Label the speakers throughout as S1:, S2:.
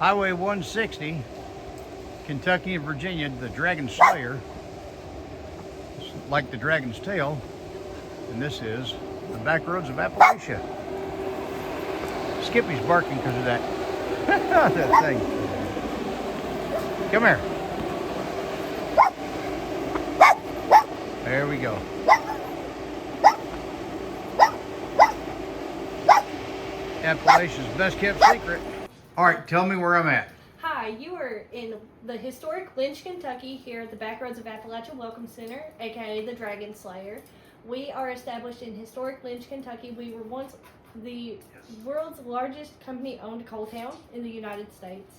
S1: Highway 160, Kentucky and Virginia, the Dragon Slayer. It's like the Dragon's Tail. And this is the back roads of Appalachia. Skippy's barking because of that, that thing. Come here. There we go. Appalachia's best kept secret. All right, tell me where I'm at.
S2: Hi, you are in the historic Lynch, Kentucky, here at the Backroads of Appalachia Welcome Center, aka the Dragon Slayer. We are established in historic Lynch, Kentucky. We were once the world's largest company-owned coal town in the United States.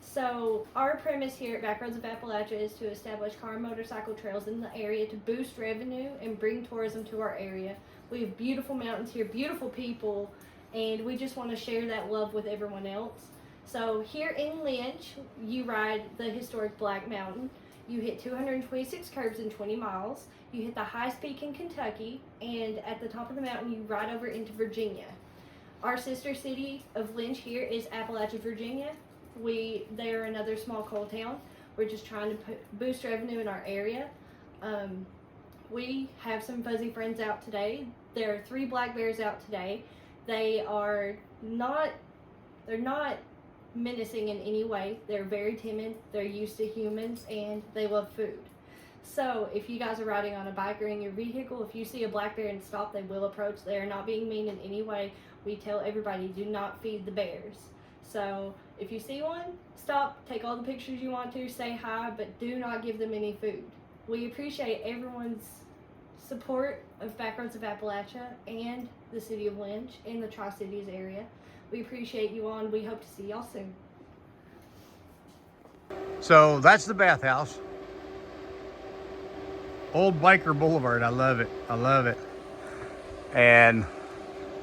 S2: So our premise here at Backroads of Appalachia is to establish car and motorcycle trails in the area to boost revenue and bring tourism to our area. We have beautiful mountains here, beautiful people, and we just want to share that love with everyone else. So here in Lynch, you ride the historic Black Mountain. You hit 226 curves in 20 miles. You hit the highest peak in Kentucky, and at the top of the mountain, you ride over into Virginia. Our sister city of Lynch here is Appalachia, Virginia. They are another small coal town. We're just trying to boost revenue in our area. We have some fuzzy friends out today. There are 3 black bears out today. They're not menacing in any way. They're very timid. They're used to humans and they love food. So if you guys are riding on a bike or in your vehicle, if you see a black bear and stop, they will approach. They are not being mean in any way. We tell everybody, do not feed the bears. So if you see one, stop, take all the pictures you want to, say hi, but do not give them any food. We appreciate everyone's support of Backroads of Appalachia and the city of Lynch in the Tri-Cities area. We appreciate you all, and we hope to see y'all soon.
S1: So that's the bathhouse. Old Biker Boulevard. I love it. I love it. And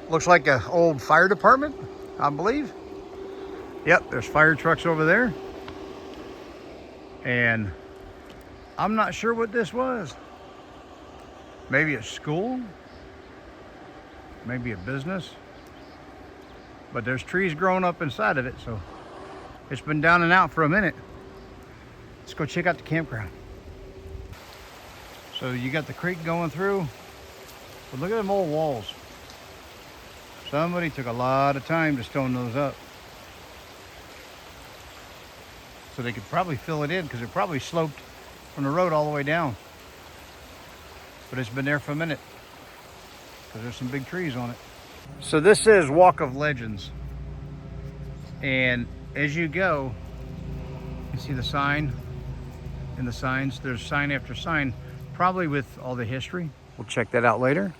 S1: looks like an old fire department, I believe. Yep, there's fire trucks over there. And I'm not sure what this was. Maybe a school, maybe a business. But there's trees growing up inside of it, so it's been down and out for a minute. Let's go check out the campground. So you got the creek going through, but look at them old walls. Somebody took a lot of time to stone those up. So they could probably fill it in because it probably sloped from the road all the way down. But it's been there for a minute because there's some big trees on it. So this is Walk of Legends. And as you go, you see the sign and the signs. There's sign after sign, probably with all the history. We'll check that out later.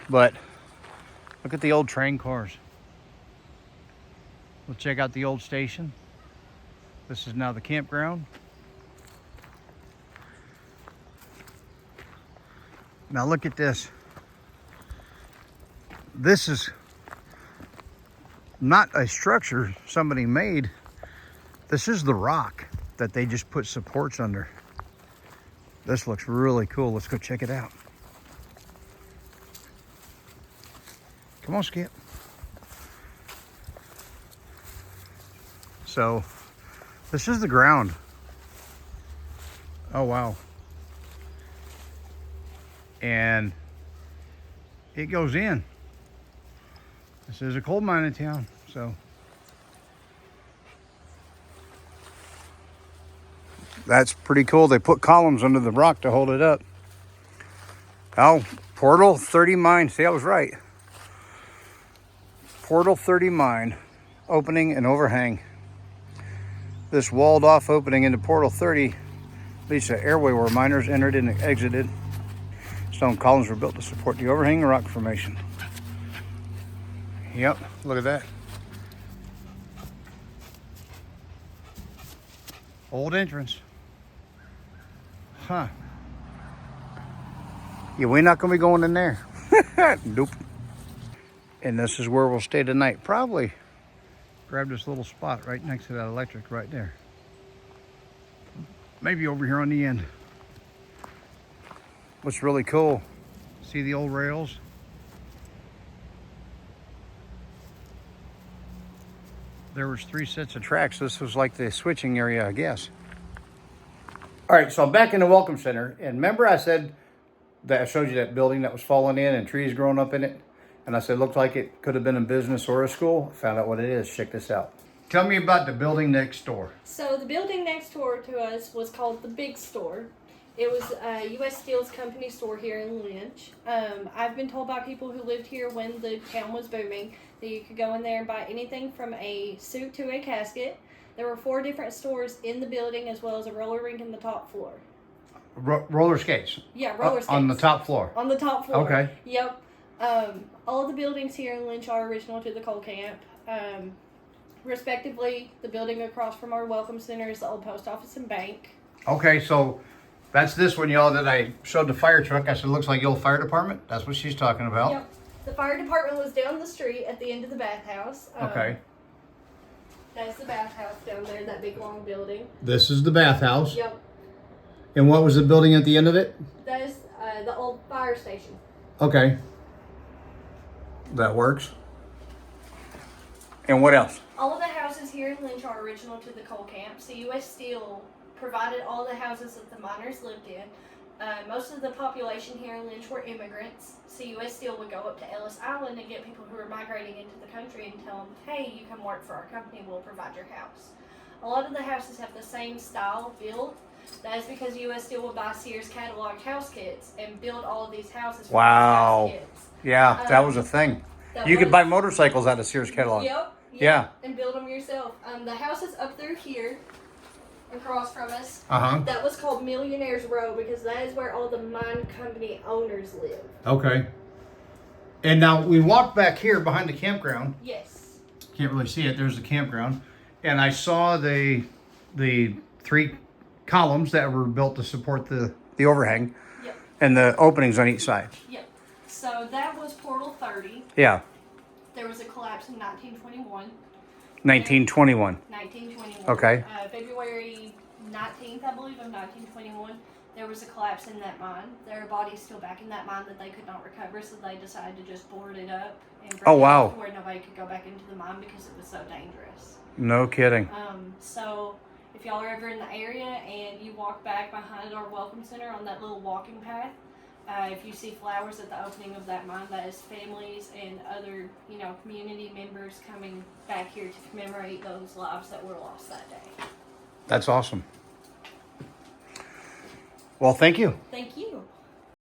S1: But look at the old train cars. We'll check out the old station. This is now the campground. Now look at this. This is not a structure somebody made. This is the rock that they just put supports under. This looks really cool. Let's go check it out. Come on, Skip. So this is the ground. Oh, wow. And it goes in. This is a coal mining town, so that's pretty cool. They put columns under the rock to hold it up. Oh, Portal 30 mine. See, I was right. Portal 30 mine, opening and overhang. This walled off opening into Portal 30 leads to an airway where miners entered and exited. Stone columns were built to support the overhanging rock formation. Yep, look at that. Old entrance. Huh. Yeah, we're not going to be going in there. Nope. And this is where we'll stay tonight. Probably grab this little spot right next to that electric right there. Maybe over here on the end. What's really cool, see the old rails? there was 3 sets of tracks. This was like the switching area, I guess. All right, so I'm back in the Welcome Center. And remember I said that I showed you that building that was falling in and trees growing up in it? And I said it looked like it could have been a business or a school. I found out what it is. Check this out. Tell me about the building next door.
S2: So the building next door to us was called the Big Store. It was U.S. Steel's company store here in Lynch. I've been told by people who lived here when the town was booming that you could go in there and buy anything from a suit to a casket. There were 4 different stores in the building as well as a roller rink in the top floor.
S1: Roller skates?
S2: Yeah, roller skates.
S1: On the top floor?
S2: On the top floor.
S1: Okay.
S2: Yep. All the buildings here in Lynch are original to the coal camp. Respectively, the building across from our Welcome Center is the old post office and bank.
S1: Okay, so that's this one, y'all, that I showed the fire truck. I said, looks like the old fire department. That's what she's talking about.
S2: Yep. The fire department was down the street at the end of the bathhouse.
S1: Okay.
S2: That's the bathhouse down there, that big long building.
S1: This is the bathhouse.
S2: Yep.
S1: And what was the building at the end of it?
S2: That is the old fire station.
S1: Okay. That works. And what else?
S2: All of the houses here in Lynch are original to the coal camp. So U.S. Steel provided all the houses that the miners lived in. Most of the population here in Lynch were immigrants. So U.S. Steel would go up to Ellis Island and get people who were migrating into the country and tell them, hey, you come work for our company, we'll provide your house. A lot of the houses have the same style build. That is because U.S. Steel would buy Sears catalog house kits and build all of these houses for
S1: Wow.
S2: these house kits.
S1: Yeah, that was a thing. You could buy motorcycles out of Sears catalog.
S2: Yep.
S1: Yeah.
S2: And build them yourself. The house is up through here, across from us.
S1: Uh-huh.
S2: That was called Millionaires Row because that is where all the mine company owners live.
S1: Okay. And now we walked back here behind the campground.
S2: Yes.
S1: Can't really see it. There's the campground. And I saw the 3 columns that were built to support the overhang.
S2: Yep.
S1: And the openings on each side.
S2: Yep. So that was Portal 30.
S1: Yeah.
S2: There was a collapse in 1921.
S1: 1921.
S2: 1921.
S1: Okay.
S2: February 19th, I believe, of 1921. There was a collapse in that mine. There are bodies still back in that mine that they could not recover, so they decided to just board it up and bring it up to where nobody could go back into the mine because it was so dangerous.
S1: No kidding.
S2: So if y'all are ever in the area and you walk back behind our Welcome Center on that little walking path, if you see flowers at the opening of that mine, that is families and other, community members coming back here to commemorate those lives that were lost that day.
S1: That's awesome. Well, thank you.
S2: Thank you.